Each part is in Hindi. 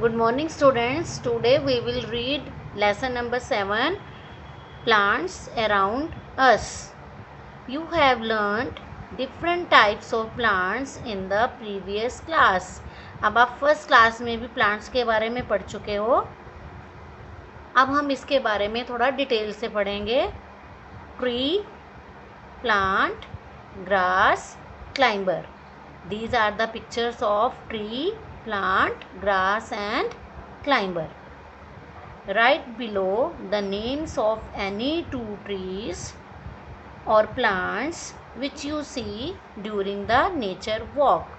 Good morning students. Today we will read lesson number 7, Plants Around Us. You have learned different types of plants in the previous class. अब आप फर्स्ट क्लास में भी प्लांट्स के बारे में पढ़ चुके हो. अब हम इसके बारे में थोड़ा डिटेल से पढ़ेंगे. Tree, plant, grass, climber. These are the pictures of tree, plant, grass and climber. Write below the names of any two trees or plants which you see during the nature walk.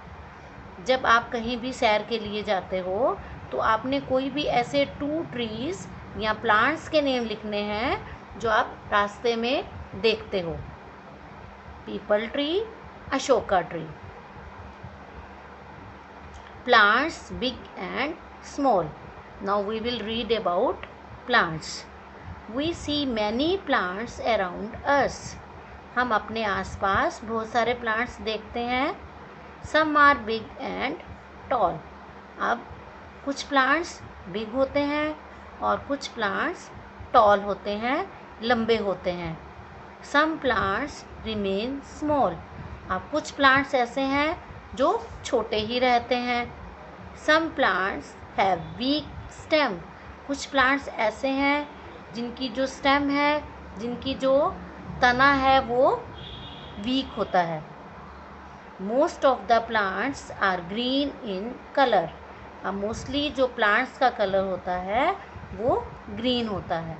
जब आप कहीं भी सैर के लिए जाते हो तो आपने कोई भी ऐसे 2 ट्रीज या प्लांट्स के नेम लिखने हैं जो आप रास्ते में देखते हो. People tree, Ashoka tree. Plants big and small. Now we will read about plants. We see many plants around us. हम अपने आसपास बहुत सारे प्लांट्स देखते हैं. Some are big and tall. अब कुछ प्लांट्स बिग होते हैं और कुछ प्लांट्स टॉल होते हैं, लंबे होते हैं. Some plants remain small. अब कुछ प्लांट्स ऐसे हैं जो छोटे ही रहते हैं. Some plants have weak stem. कुछ प्लांट्स ऐसे हैं जिनकी जो स्टेम है, जिनकी जो तना है वो वीक होता है. Most of the plants are green in color. अब मोस्टली जो प्लांट्स का कलर होता है वो ग्रीन होता है.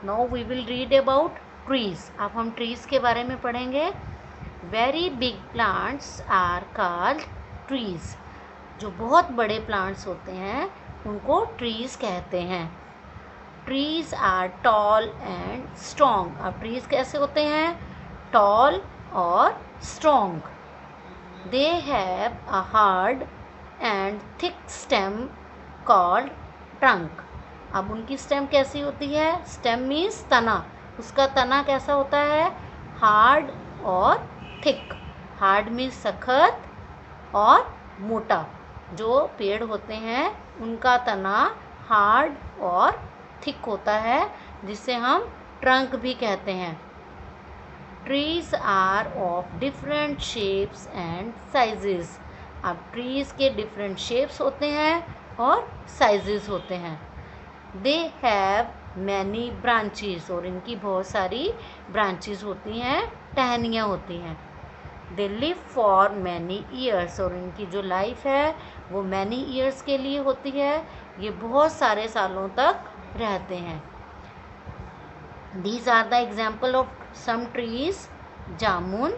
Now we will read about trees. अब हम ट्रीज के बारे में पढ़ेंगे. Very big plants are called trees. जो बहुत बड़े प्लांट्स होते हैं उनको ट्रीज कहते हैं. Trees are tall and strong. अब ट्रीज कैसे होते हैं? Tall और strong. They have a hard and thick stem called trunk. अब उनकी स्टेम कैसी होती है? स्टेम मीन्स तना. उसका तना कैसा होता है? हार्ड और थिक. हार्ड मीन्स सख्त और मोटा. जो पेड़ होते हैं उनका तना हार्ड और थिक होता है जिसे हम ट्रंक भी कहते हैं. Trees are of different shapes and sizes. अब ट्रीज के डिफरेंट शेप्स होते हैं और साइजेस होते हैं. They have many branches. और इनकी बहुत सारी ब्रांचेस होती हैं, टहनियाँ होती हैं. They live for many years. और इनकी जो लाइफ है वो मैनी ईयर्स के लिए होती है. ये बहुत सारे सालों तक रहते हैं. These are the example of some trees. Jamun,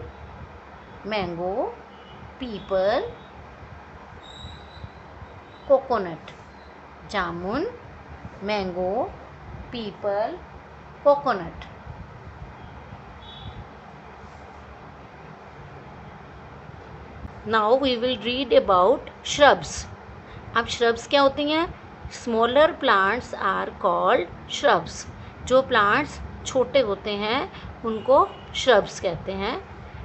mango, peepal, coconut. Jamun, mango, peepal, coconut. Now we will read about shrubs. अब shrubs क्या होती हैं? Smaller plants are called shrubs. जो plants छोटे होते हैं उनको shrubs कहते हैं.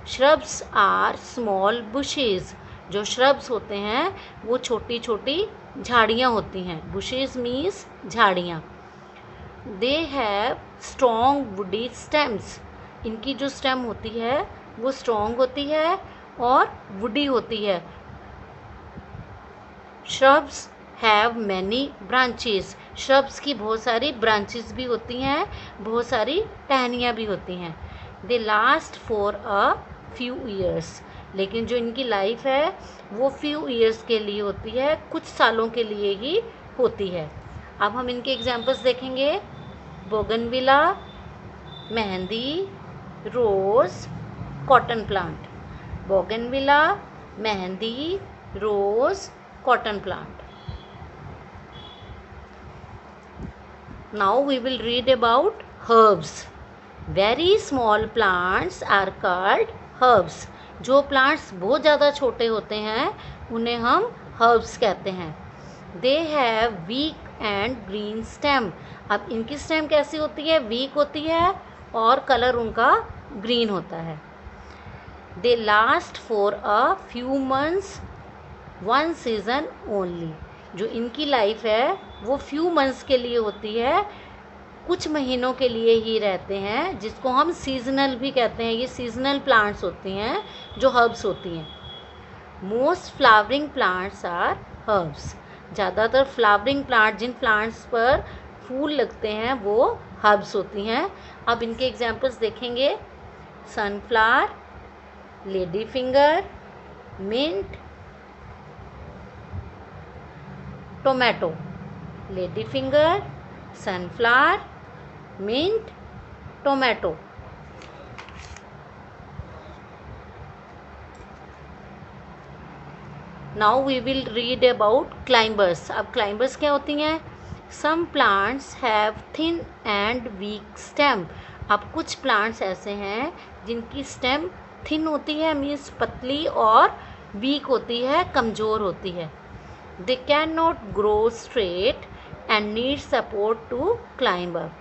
Shrubs are small bushes. जो shrubs होते हैं वो छोटी छोटी झाड़ियाँ होती हैं. Bushes means झाड़ियाँ. They have strong woody stems. इनकी जो stem होती है वो strong होती है और वुडी होती है. Shrubs have many branches. Shrubs की बहुत सारी branches भी होती हैं, बहुत सारी टहनियाँ भी होती हैं. They last for a few years. लेकिन जो इनकी लाइफ है वो few years के लिए होती है, कुछ सालों के लिए ही होती है. अब हम इनके एग्जाम्पल्स देखेंगे. Bougainvillea, mehndi, rose, cotton plant. Bougainvillea, mehndi, rose, cotton plant. Now we will read about herbs. Very small plants are called herbs. जो प्लांट्स बहुत ज़्यादा छोटे होते हैं उन्हें हम herbs कहते हैं. They have weak and green stem. अब इनकी स्टेम कैसी होती है? वीक होती है और कलर उनका ग्रीन होता है. They last for a few months one season only. जो इनकी लाइफ है वो फ्यू मंथ्स के लिए होती है, कुछ महीनों के लिए ही रहते हैं, जिसको हम सीजनल भी कहते हैं। ये सीजनल प्लांट्स होती हैं जो हर्ब्स होती हैं। Most flowering plants are herbs. ज़्यादातर फ्लावरिंग प्लांट, जिन प्लांट्स पर फूल लगते हैं, वो हर्ब्स होती हैं। अब इनके एग्जांपल्स देखेंगे। Sunflower, lady finger, mint, tomato. Lady finger, sunflower, mint, tomato. Now we will read about climbers. अब क्लाइंबर्स क्या होती हैं? Some plants have thin and weak stem. अब कुछ प्लांट्स ऐसे हैं जिनकी स्टेम थिन होती है, मीन्स पतली, और वीक होती है, कमज़ोर होती है। They can not grow straight and need support to climb up.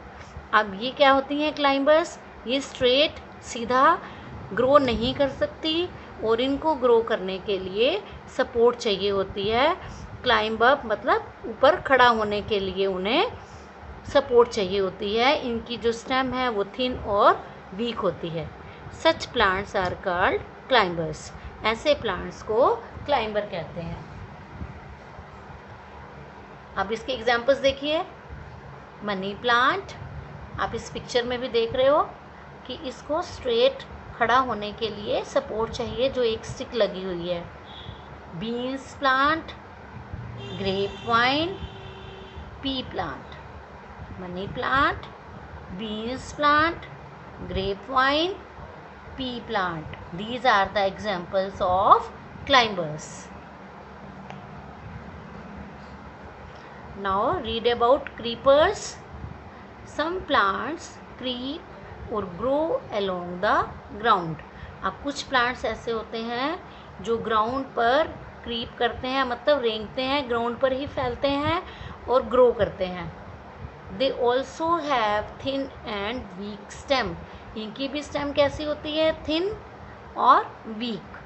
अब ये क्या होती हैं क्लाइंबर्स? ये स्ट्रेट, सीधा ग्रो नहीं कर सकती और इनको ग्रो करने के लिए सपोर्ट चाहिए होती है। क्लाइंब अप मतलब ऊपर खड़ा होने के लिए उन्हें सपोर्ट चाहिए होती है। इनकी जो स्टेम है वो थिन और वीक होती है। Such plants are called climbers. ऐसे प्लांट्स को क्लाइंबर कहते हैं। अब इसके एग्जांपल्स देखिए। मनी प्लांट, आप इस पिक्चर में भी देख रहे हो कि इसको स्ट्रेट खड़ा होने के लिए सपोर्ट चाहिए, जो एक स्टिक लगी हुई है। Beans plant, grape vine, pea plant. Money plant, beans plant, grape vine, pea plant. These are the examples of climbers. Now read about creepers. Some plants creep or grow along the ground. अब कुछ प्लांट्स ऐसे होते हैं जो ग्राउंड पर क्रीप करते हैं, मतलब रेंगते हैं, ग्राउंड पर ही फैलते हैं और ग्रो करते हैं। They also have thin and weak stem. इनकी भी स्टेम कैसी होती है? थिन और weak.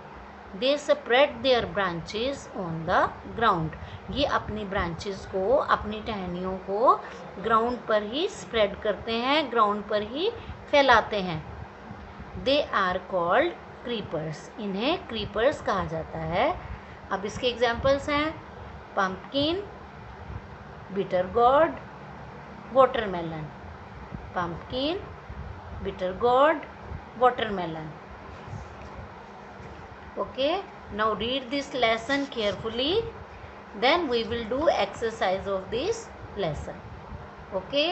They spread their branches on the ground. ये अपनी ब्रांचेस को, अपनी टहनियों को ग्राउंड पर ही स्प्रेड करते हैं, ग्राउंड पर ही फैलाते हैं। They are called creepers. इन्हें क्रीपर्स कहा जाता है। अब इसके एग्जाम्पल्स हैं pumpkin, bitter gourd, watermelon. Pumpkin, bitter gourd, watermelon. Okay, now read this lesson carefully, then we will do exercise of this lesson. Okay.